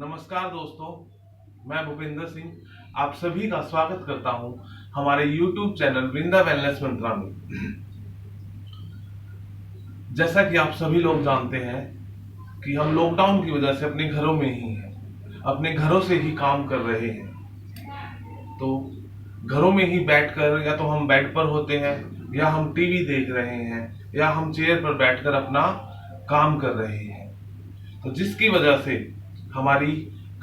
नमस्कार दोस्तों, मैं भूपेंद्र सिंह आप सभी का स्वागत करता हूं हमारे YouTube चैनल वृंदा वेलनेस मंत्रा में। जैसा कि आप सभी लोग जानते हैं कि हम लॉकडाउन की वजह से अपने घरों में ही हैं, अपने घरों से ही काम कर रहे हैं। तो घरों में ही बैठकर या तो हम बेड पर होते हैं या हम टीवी देख रहे हैं या हम चेयर पर बैठकर अपना काम कर रहे हैं। तो जिसकी वजह से हमारी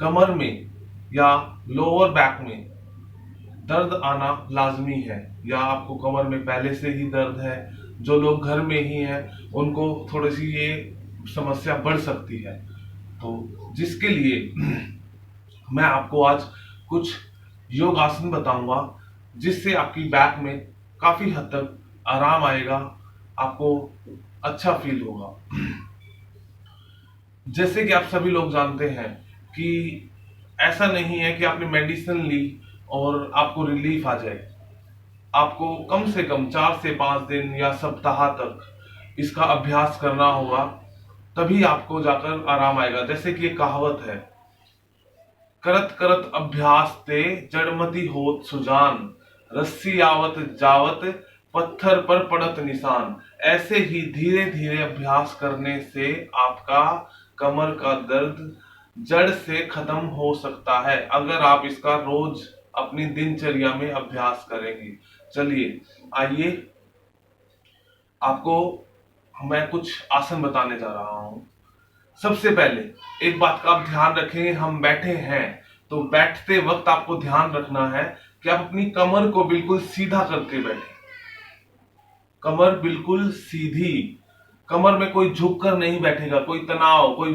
कमर में या लोअर बैक में दर्द आना लाजमी है, या आपको कमर में पहले से ही दर्द है, जो लोग घर में ही हैं उनको थोड़ी सी ये समस्या बढ़ सकती है। तो जिसके लिए मैं आपको आज कुछ योग आसन बताऊंगा जिससे आपकी बैक में काफी हद तक आराम आएगा, आपको अच्छा फील होगा। जैसे कि आप सभी लोग जानते हैं कि ऐसा नहीं है कि आपने मेडिसिन ली और आपको रिलीफ आ जाए। आपको कम से कम 4 से 5 दिन या सप्ताह तक इसका अभ्यास करना होगा, तभी आपको जाकर आराम आएगा। जैसे कि एक कहावत है, करत करत अभ्यास ते जड़मति होत सुजान, रस्सी आवत जावत पत्थर पर पड़त निशान। ऐसे ही धीरे धीरे अभ्यास करने से आपका कमर का दर्द जड़ से खत्म हो सकता है, अगर आप इसका रोज अपनी दिनचर्या में अभ्यास करेंगे। चलिए आइए, आपको मैं कुछ आसन बताने जा रहा हूं। सबसे पहले एक बात का आप ध्यान रखें, हम बैठे हैं तो बैठते वक्त आपको ध्यान रखना है कि आप अपनी कमर को बिल्कुल सीधा करके बैठे। कमर बिल्कुल सीधी, कमर में कोई झुक कर नहीं बैठेगा। कोई तनाव, कोई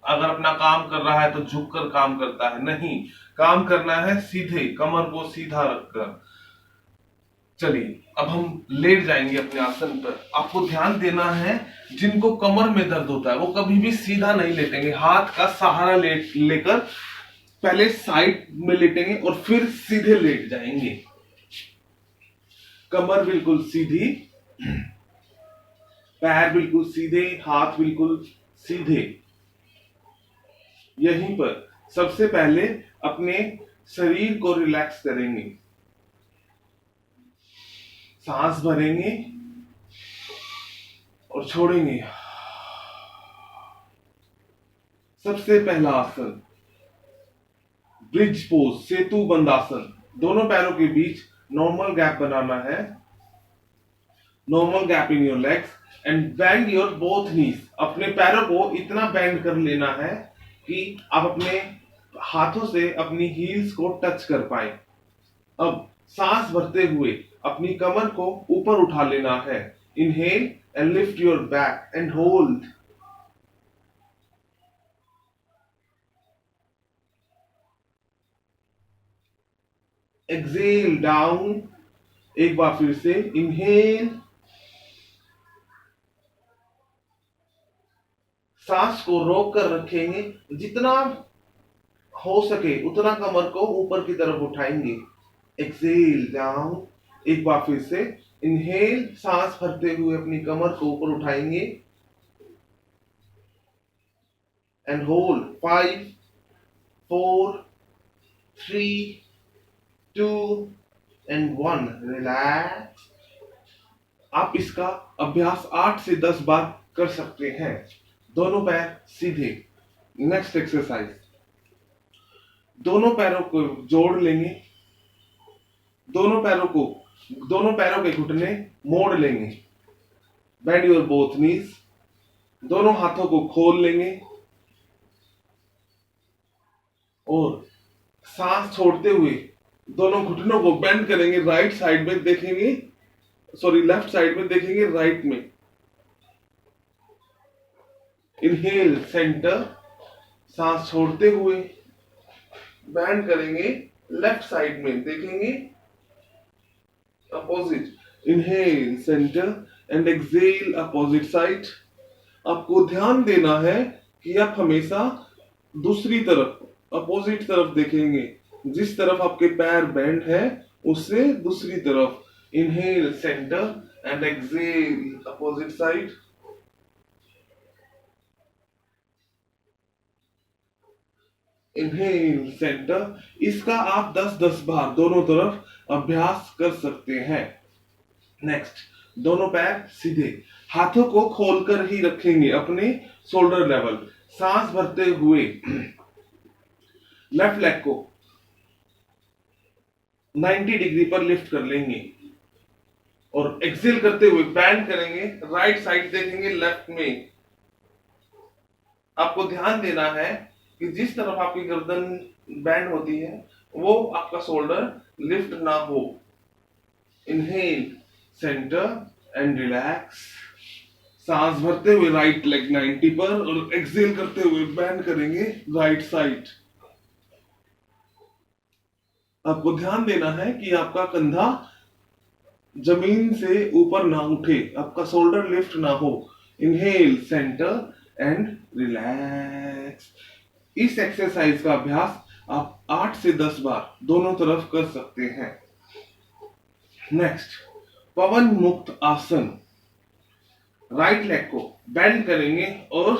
अगर अपना काम कर रहा है तो झुक कर काम करता है, नहीं, काम करना है सीधे, कमर को सीधा रखकर। चलिए अब हम लेट जाएंगे अपने आसन पर। आपको ध्यान देना है, जिनको कमर में दर्द होता है वो कभी भी सीधा नहीं लेटेंगे, हाथ का सहारा लेकर पहले साइड में लेटेंगे और फिर सीधे लेट जाएंगे। कमर बिल्कुल सीधी, पैर बिल्कुल सीधे, हाथ बिल्कुल सीधे। यहीं पर सबसे पहले अपने शरीर को रिलैक्स करेंगे, सांस भरेंगे और छोड़ेंगे। सबसे पहला आसन ब्रिज पोज, सेतु बंद आसन। दोनों पैरों के बीच नॉर्मल गैप बनाना है, normal gap in your legs and bend your both knees. अपने पैरों को इतना बेंड कर लेना है कि आप अपने हाथों से अपनी हील्स को टच कर पाए। अब सांस भरते हुए अपनी कमर को ऊपर उठा लेना है। Inhale and lift your back and hold. Exhale down. एक बार फिर से इनहेल, सांस को रोक कर रखेंगे, जितना हो सके उतना कमर को ऊपर की तरफ उठाएंगे। Exhale down. एक बार फिर से इनहेल, सांस भरते हुए अपनी कमर को ऊपर उठाएंगे एंड होल्ड। 5 4 3 2 एंड 1। रिलैक्स। आप इसका अभ्यास 8 से 10 बार कर सकते हैं। दोनों पैर सीधे। नेक्स्ट एक्सरसाइज, दोनों पैरों को जोड़ लेंगे, दोनों पैरों के घुटने मोड़ लेंगे। बेंड योर बोथ नीज। दोनों हाथों को खोल लेंगे और सांस छोड़ते हुए दोनों घुटनों को बेंड करेंगे। राइट साइड में देखेंगे, लेफ्ट साइड में देखेंगे, राइट में। इनहेल सेंटर, सांस छोड़ते हुए बैंड करेंगे, लेफ्ट साइड में देखेंगे, opposite. Inhale centre and exhale opposite side. आपको ध्यान देना है कि आप हमेशा दूसरी तरफ, अपोजिट तरफ देखेंगे। जिस तरफ आपके पैर बैंड है उससे दूसरी तरफ। Inhale centre and exhale opposite side. Inhale centre. इसका आप 10-10 बार दोनों तरफ अभ्यास कर सकते हैं। नेक्स्ट, दोनों पैर सीधे, हाथों को खोलकर ही रखेंगे अपने शोल्डर लेवल। सांस भरते हुए लेफ्ट लेग को 90 डिग्री पर लिफ्ट कर लेंगे और एक्सेल करते हुए बैंड करेंगे, राइट साइड देखेंगे लेफ्ट में। आपको ध्यान देना है कि जिस तरफ आपकी गर्दन बैंड होती है वो आपका शोल्डर लिफ्ट ना हो। Inhale centre and relax. सांस भरते हुए राइट लेग 90 पर और एक्सेल करते हुए बैंड करेंगे राइट साइड। आपको ध्यान देना है कि आपका कंधा जमीन से ऊपर ना उठे, आपका शोल्डर लिफ्ट ना हो। Inhale centre and relax. इस एक्सरसाइज का अभ्यास आप 8 से 10 बार दोनों तरफ कर सकते हैं। नेक्स्ट, पवन मुक्त आसन। राइट लेग को बेंड करेंगे और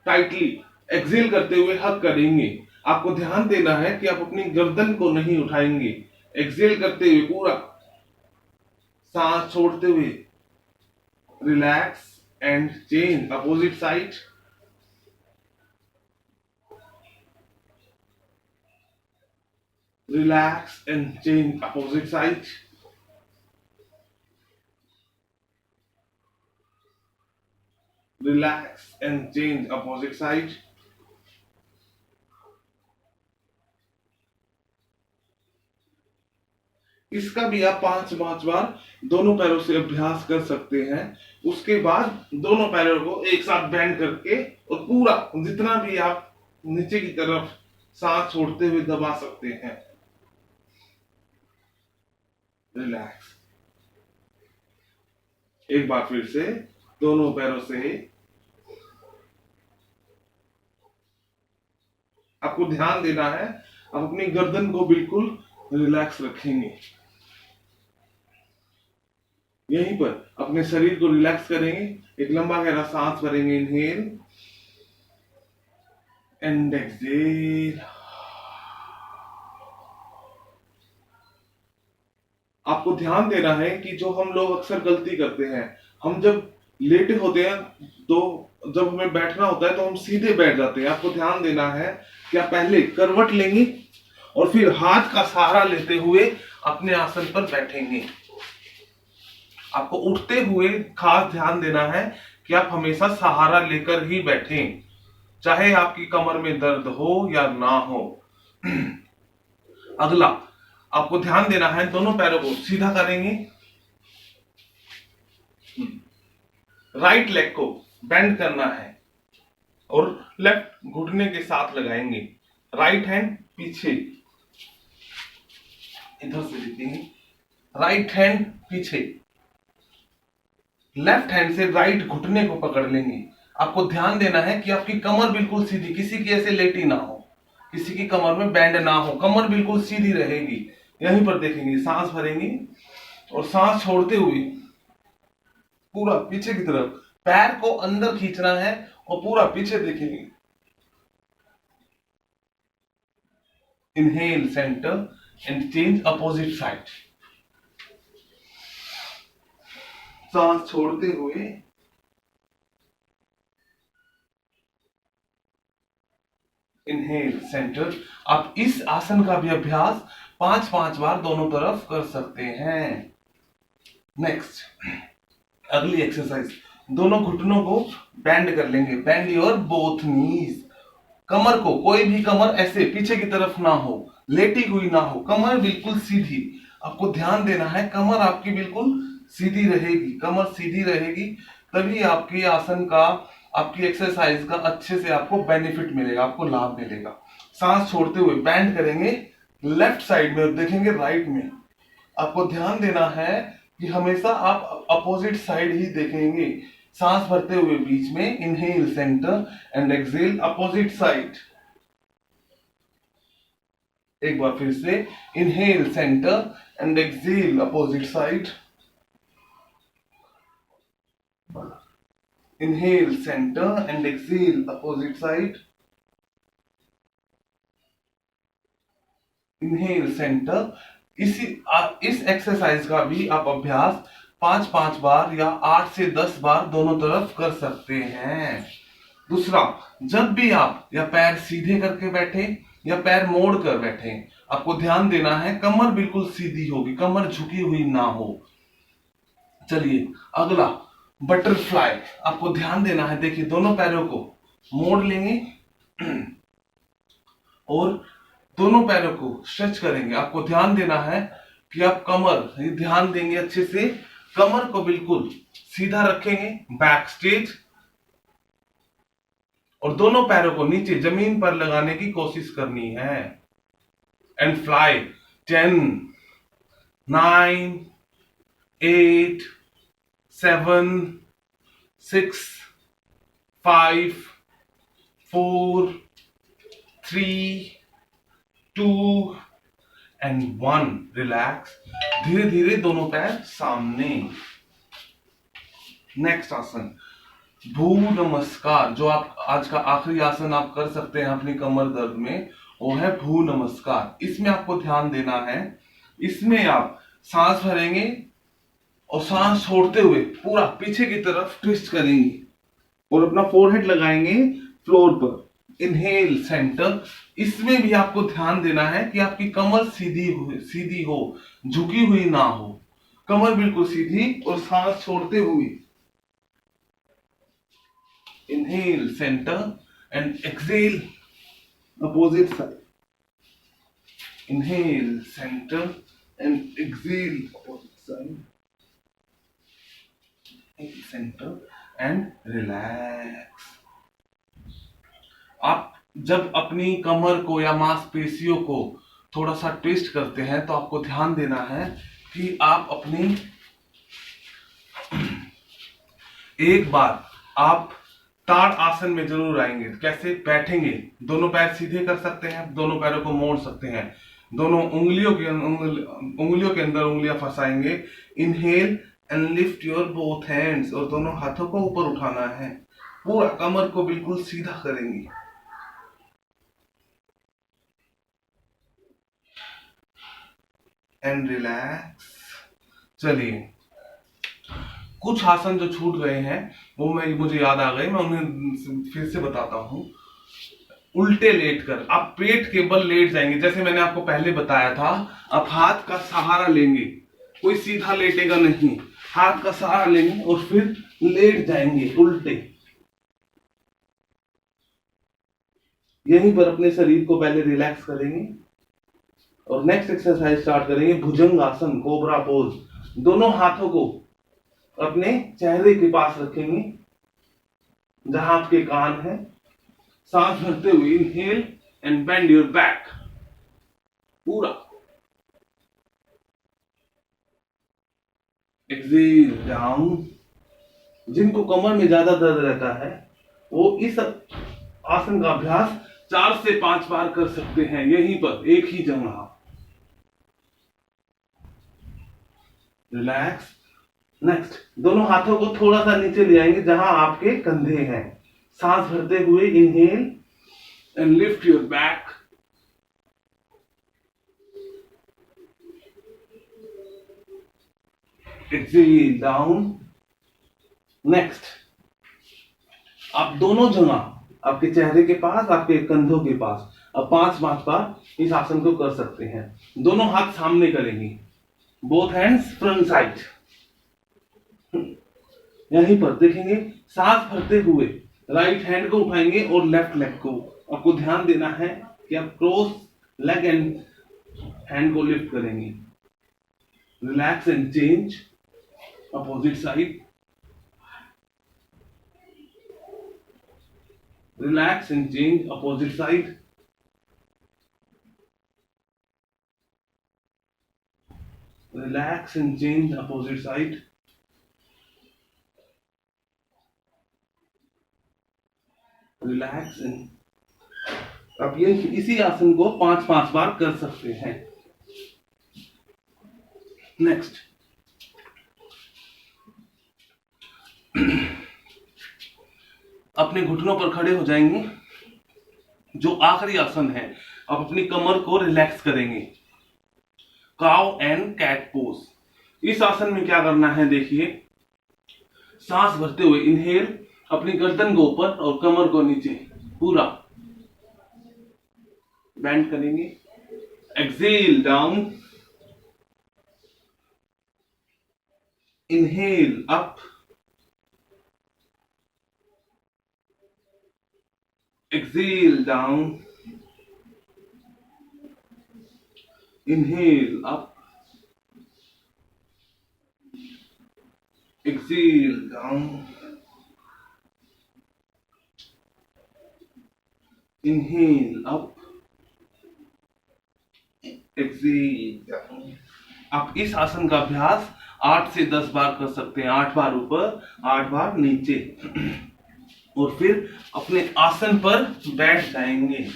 टाइटली एक्सेल करते हुए हक करेंगे। आपको ध्यान देना है कि आप अपनी गर्दन को नहीं उठाएंगे। एक्सेल करते हुए पूरा सांस छोड़ते हुए relax and change opposite side. Relax and change opposite side. Relax and change opposite side. इसका भी आप 5-5 बार दोनों पैरों से अभ्यास कर सकते हैं। उसके बाद दोनों पैरों को एक साथ बेंड करके और पूरा जितना भी आप नीचे की तरफ सांस छोड़ते हुए दबा सकते हैं। रिलैक्स। एक बार फिर से दोनों पैरों से। आपको ध्यान देना है, आप अपनी गर्दन को बिल्कुल रिलैक्स रखेंगे। यहीं पर अपने शरीर को रिलैक्स करेंगे। एक लंबा गहरा सांस भरेंगे, इनहेल एंड एक्सहेल। आपको ध्यान देना है कि जो हम लोग अक्सर गलती करते हैं, हम जब लेटे होते हैं तो जब हमें बैठना होता है तो हम सीधे बैठ जाते हैं। आपको ध्यान देना है कि आप पहले करवट लेंगे और फिर हाथ का सहारा लेते हुए अपने आसन पर बैठेंगे। आपको उठते हुए खास ध्यान देना है कि आप हमेशा सहारा लेकर ही बैठें, चाहे आपकी कमर में दर्द हो या ना हो। अगला, आपको ध्यान देना है, दोनों पैरों को सीधा करेंगे, राइट लेग को बेंड करना है और लेफ्ट घुटने के साथ लगाएंगे। राइट हैंड पीछे, इधर से देखेंगे, राइट हैंड पीछे, लेफ्ट हैंड से राइट घुटने को पकड़ लेंगे। आपको ध्यान देना है कि आपकी कमर बिल्कुल सीधी, किसी की ऐसे लेटी ना हो, किसी की कमर में बैंड ना हो, कमर बिल्कुल सीधी रहेगी। यहीं पर देखेंगे, सांस भरेंगे और सांस छोड़ते हुए पूरा पीछे की तरफ पैर को अंदर खींचना है और पूरा पीछे देखेंगे। Inhale centre and change opposite side. सांस छोड़ते हुए इनहेल सेंटर। आप इस आसन का भी अभ्यास 5-5 बार दोनों तरफ कर सकते हैं। नेक्स्ट, अगली एक्सरसाइज, दोनों घुटनों को बेंड कर लेंगे। बेंड योर बोथ नीज। कमर को, कोई भी कमर ऐसे पीछे की तरफ ना हो, लेटी हुई ना हो, कमर बिल्कुल सीधी। आपको ध्यान देना है, कमर आपकी बिल्कुल सीधी रहेगी। कमर सीधी रहेगी तभी आपकी आसन का, आपकी एक्सरसाइज का अच्छे से आपको बेनिफिट मिलेगा, आपको लाभ मिलेगा। सांस छोड़ते हुए बैंड करेंगे लेफ्ट साइड में और देखेंगे राइट में। आपको ध्यान देना है कि हमेशा आप अपोजिट साइड ही देखेंगे। सांस भरते हुए बीच में, inhale centre and exhale opposite side. एक बार फिर से, inhale centre and exhale opposite side. Inhale center and exhale opposite side. Inhale centre. इस एक्सरसाइज का भी आप अभ्यास 5-5 बार या 8 से 10 बार दोनों तरफ कर सकते हैं। दूसरा, जब भी आप या पैर सीधे करके बैठे या पैर मोड़ कर बैठे, आपको ध्यान देना है कमर बिल्कुल सीधी होगी, कमर झुकी हुई ना हो। चलिए अगला, बटरफ्लाई। आपको ध्यान देना है, देखिए दोनों पैरों को मोड़ लेंगे और दोनों पैरों को स्ट्रेच करेंगे। आपको ध्यान देना है कि आप कमर, ध्यान देंगे अच्छे से, कमर को बिल्कुल सीधा रखेंगे, बैक स्ट्रेट, और दोनों पैरों को नीचे जमीन पर लगाने की कोशिश करनी है। And fly. 10, 9, 8, 7, 6, 5, 4, 3, 2 एंड 1। रिलैक्स। धीरे धीरे दोनों पैर सामने। नेक्स्ट आसन, भू नमस्कार। जो आप आज का आखिरी आसन आप कर सकते हैं अपनी कमर दर्द में, वो है भू नमस्कार। इसमें आपको ध्यान देना है, इसमें आप सांस भरेंगे और सांस छोड़ते हुए पूरा पीछे की तरफ ट्विस्ट करेंगे और अपना फोरहेड लगाएंगे फ्लोर पर। Inhale centre. इसमें भी आपको ध्यान देना है कि आपकी कमर सीधी हो, झुकी हुई ना हो, कमर बिल्कुल सीधी और सांस छोड़ते हुए। Inhale center and exhale opposite side. Inhale center and exhale opposite side. Inhale center and relax. आप जब अपनी कमर को या मांसपेशियों को थोड़ा सा ट्विस्ट करते हैं तो आपको ध्यान देना है कि आप अपनी एक बार आप ताड़ आसन में जरूर आएंगे। कैसे बैठेंगे, दोनों पैर सीधे कर सकते हैं, दोनों पैरों को मोड़ सकते हैं, दोनों उंगलियों के अंदर उंगलियां फंसाएंगे। Inhale and lift your both hands, और दोनों हाथों को ऊपर उठाना है, पूरा कमर को बिल्कुल सीधा करेंगे। And relax. चलिए कुछ आसन जो छूट गए हैं वो मुझे याद आ गए, मैं उन्हें फिर से बताता हूं। उल्टे लेटकर आप पेट के बल लेट जाएंगे, जैसे मैंने आपको पहले बताया था। आप हाथ का सहारा लेंगे, कोई सीधा लेटेगा नहीं, हाथ का सहारा लेंगे और फिर लेट जाएंगे उल्टे। यहीं पर अपने शरीर को पहले रिलैक्स करेंगे और नेक्स्ट एक्सरसाइज स्टार्ट करेंगे, भुजंग आसन, कोबरा पोज। दोनों हाथों को अपने चेहरे के पास रखेंगे जहां आपके कान है। सांस भरते हुए inhale and bend your back पूरा। Exhale down. जिनको कमर में ज्यादा दर्द रहता है वो इस आसन का अभ्यास 4 से 5 बार कर सकते हैं, यहीं पर एक ही जगह। रिलैक्स। नेक्स्ट, दोनों हाथों को थोड़ा सा नीचे ले आएंगे जहां आपके कंधे हैं। सांस भरते हुए inhale and lift your back. Exhale down. Next, आप दोनों जगह, आपके चेहरे के पास, आपके कंधों के पास, अब 5-5 बार इस आसन को कर सकते हैं। दोनों हाथ सामने करेंगे, बोथ हैंड्स फ्रंट साइड। यहीं पर देखेंगे, सांस भरते हुए राइट हैंड को उठाएंगे और लेफ्ट लेग को। आपको ध्यान देना है कि आप क्रॉस लेग एंड हैंड को लिफ्ट करेंगे। Relax and change opposite side. Relax and change opposite side. Relax and change opposite side. Relax and. अब ये इसी आसन को 5-5 बार कर सकते हैं। नेक्स्ट, अपने घुटनों पर खड़े हो जाएंगे। जो आखिरी आसन है, आप अपनी कमर को रिलैक्स करेंगे। Cow and cat pose. इस आसन में क्या करना है, देखिए, सांस भरते हुए इनहेल, अपनी गर्दन को ऊपर और कमर को नीचे पूरा बैंड करेंगे। Exhale down, inhale up, exhale down, inhale up, exhale down, inhale up, exhale down. आप इस आसन का अभ्यास 8 से 10 बार कर सकते हैं। 8 बार ऊपर, 8 बार नीचे, और फिर अपने आसन पर बैठ जाएंगे।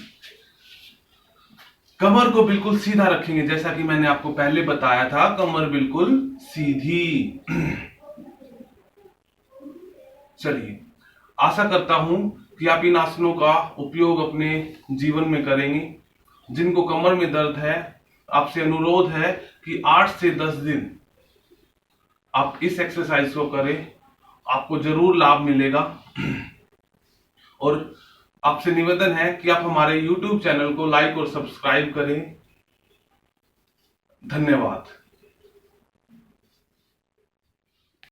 कमर को बिल्कुल सीधा रखेंगे, जैसा कि मैंने आपको पहले बताया था, कमर बिल्कुल सीधी। चलिए, आशा करता हूं कि आप इन आसनों का उपयोग अपने जीवन में करेंगे। जिनको कमर में दर्द है, आपसे अनुरोध है कि 8 से 10 दिन आप इस एक्सरसाइज को करें, आपको जरूर लाभ मिलेगा। और आपसे निवेदन है कि आप हमारे YouTube चैनल को लाइक और सब्सक्राइब करें। धन्यवाद।